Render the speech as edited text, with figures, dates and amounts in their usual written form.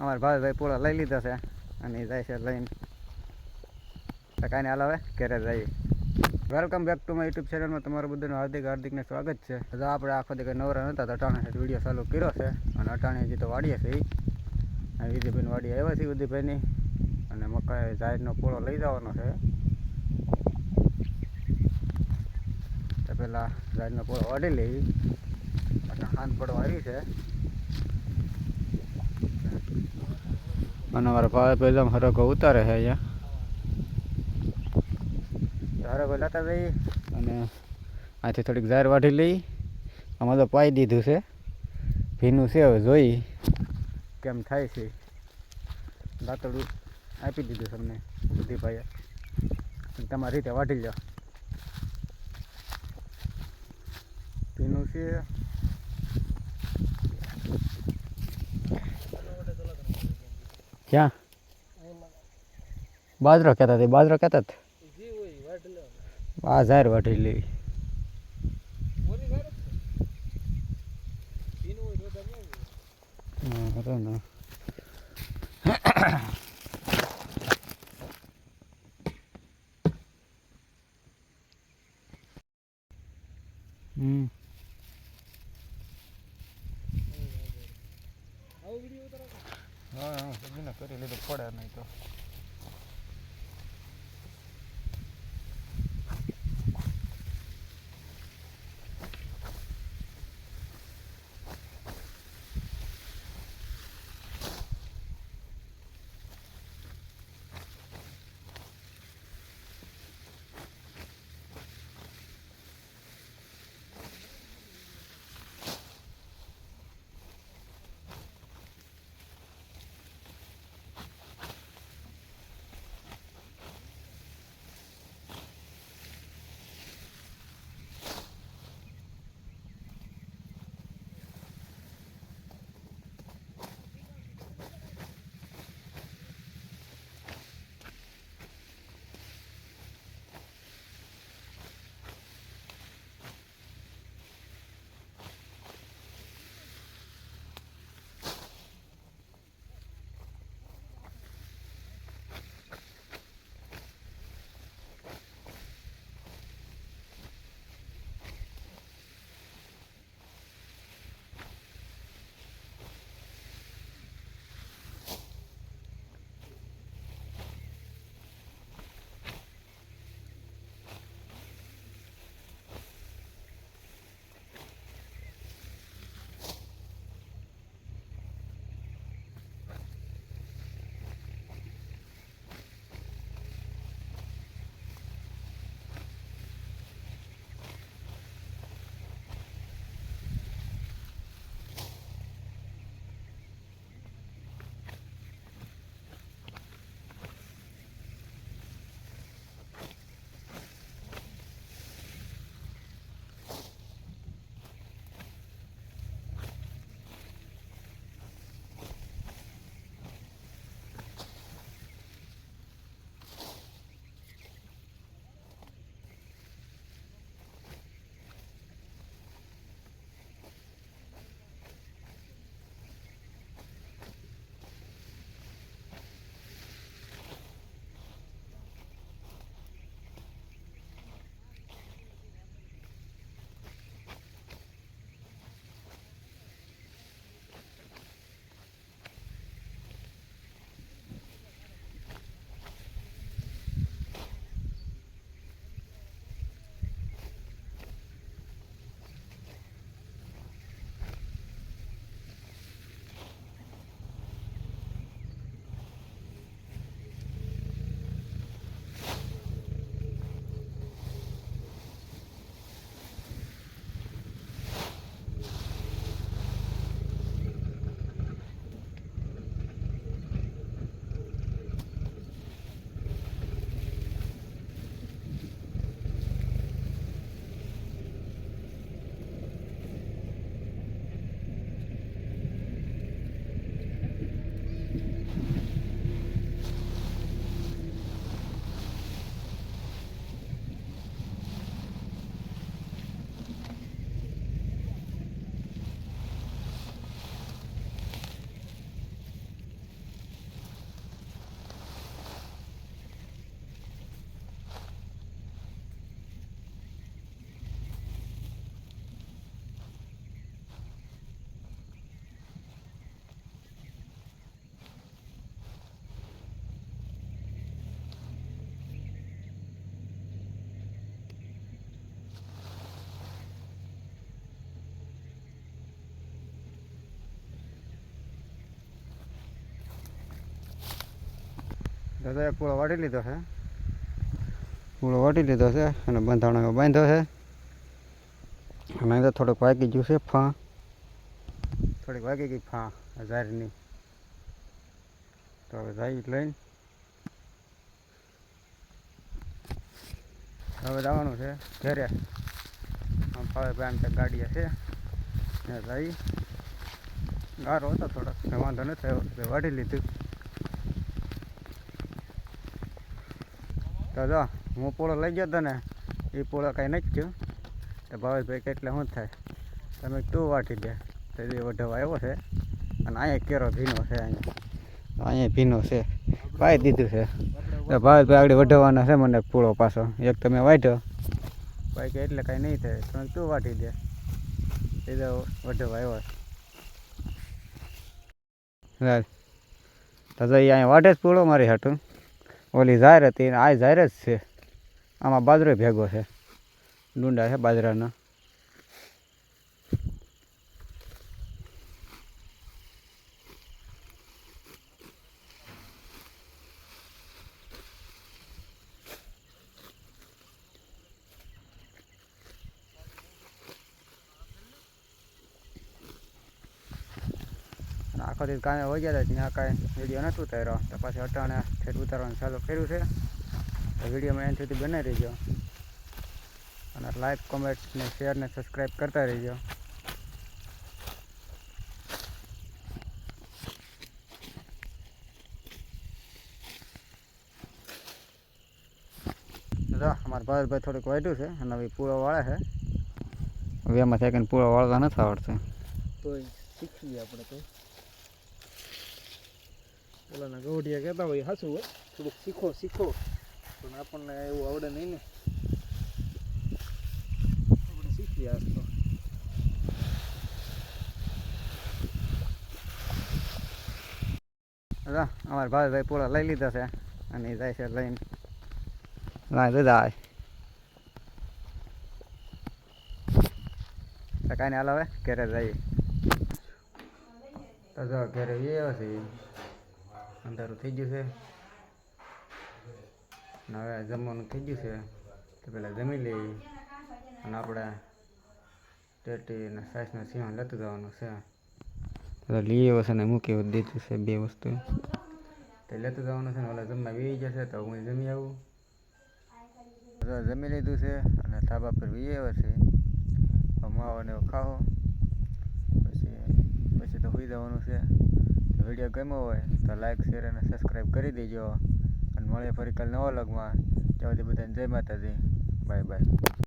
અમારા ભાઈ પૂળા લઈ લીધા છે અને એ જાય છે લઈને કાંઈ હાલ આવે ઘરે જઈએ. Welcome back to my YouTube ચેનલમાં તમારું બધાનું હાર્દિકને સ્વાગત છે. તો આપણે આખો દી નવરા નહોતા તો અટાણે વિડીયો ચાલુ કર્યો છે અને અટાણે હજી તો વાડીએ છે એ વિધિભાઈની વાડી આવ્યા છે વિધિભાઈની અને મકાઈ જાહેરનો પૂળો લઈ જવાનો છે. તો પહેલાં જાહેરનો પૂળો વાડી લઈ અને હાથ પડવા આવી છે અને અમારા ભાઈ પહેલાં હરકો ઉતારે છે અહીંયા હરકો લેતા જઈ અને આથી થોડીક જાહેર વાઢી લઈ. આમાં તો પાઈ દીધું છે ભીનું છે, હવે જોઈ કેમ થાય છે. દાંતડું આપી દીધું તમને બધી ભાઈએ, તમારી રીતે વાઢી લો. ભીનું છે ક્યાં બાજરો કહેતા હતા, બાજરો કહેતા હતા આ જાહેર વાઢી લેવી. હા કરી લીધું પડે નહીં તો દાદા એક પૂળો વાટી લીધો છે. પૂળો વાટી લીધો છે અને બંધાણો બાંધ્યો છે. અને અંદર થોડુંક વાગી ગયું છે ફા. થોડીક વાગી ગઈ ફા હજારની. તો હવે જાય લઈને હવે જવાનું છે ઘરે. આમ પાવે ભાઈ આમ ત્યાં ગાડીએ છે ને જઈ ગારો હતો થોડોક વાંધો નથી આવ્યો વાટી લીધું. તો જો હું પૂળો લઈ ગયો હતો ને એ પૂળો કાંઈ નથી થયું. તો ભાવેશભાઈ કેટલે શું થાય તમે તું વાટી દે તો એ વઢવા આવ્યો છે. અને અહીંયા કેરો ભીનો છે. અહીંયા ભીનો છે પાઈ દીધું છે. તો ભાવેશભાઈ આગળ વઢવાનો છે મને પૂળો પાછો એક તમે વાઢ્યો ભાઈ કે એટલે કાંઈ નહીં થાય તમે તું વાટી દે એ તો વઢવા આવ્યો તો જો અહીંયા વાટે જ પૂળો મારી હાટું. ઓલી જાહેર હતી આ જાહેર જ છે. આમાં બાજરો ભેગો છે. ડુંડા છે બાજરાના. આખો દિવસ કામે વહી ગયા હતા ત્યાં કાંઈ વિડીયો નથી ઉતાર્યો તો પાછી અટાણે ઠેઠ ઉતારવાનું ચાલુ કર્યું છે. તો વિડીયોમાં એન સુધી બનાવી રહીજો અને લાઈક કોમેન્ટ ને શેર ને સબસ્ક્રાઈબ કરતા રહીજો. અમારા ભાવેશભાઈ થોડુંક વાઢ્યું છે અને હવે પૂળો વાળે છે. હવે એમાં થાય કે પૂળો વાળતા નથી આવડતું તો શીખીએ આપણે તો. ઓલાના ગૌઢિયા કહેતા હોય હાસું હોય થોડુંક શીખો પણ આપણને એવું આવડે નહીં ને. આપણે શીખીએ આજ તો. અમારા ભાવેશભાઈ પૂળો લઈ લીધો છે અને એ જાય છે લઈને લાઈ દીધા તો કાંઈ હાલ હવે ઘરે જઈએ. તો જો ઘરે આવ્યો છે અંધારું થઈ ગયું છે અને હવે જમવાનું થઈ ગયું છે તો પહેલાં જમી લઈએ અને આપણે ટેટી અને સાસના સિંહ લેતું જવાનું છે. તો લઈ આવ્યો છે ને મૂકી દીધું છે બે વસ્તુ તો લેતું જવાનું છે ને ઓલા જમવા વી જશે તો હું જમી આવું. જમી લીધું છે અને ધાબા પર વી આવ્યો છે. માવો ને એવું ખાવો પછી તો સુઈ જવાનું છે. વિડીયો ગમ્યો હોય તો લાઈક શેર અને સબસ્ક્રાઈબ કરી દેજો અને મળીએ ફરી કાલ નવા વ્લોગમાં. ત્યાં સુધી બધાને જય માતાજી. Bye bye.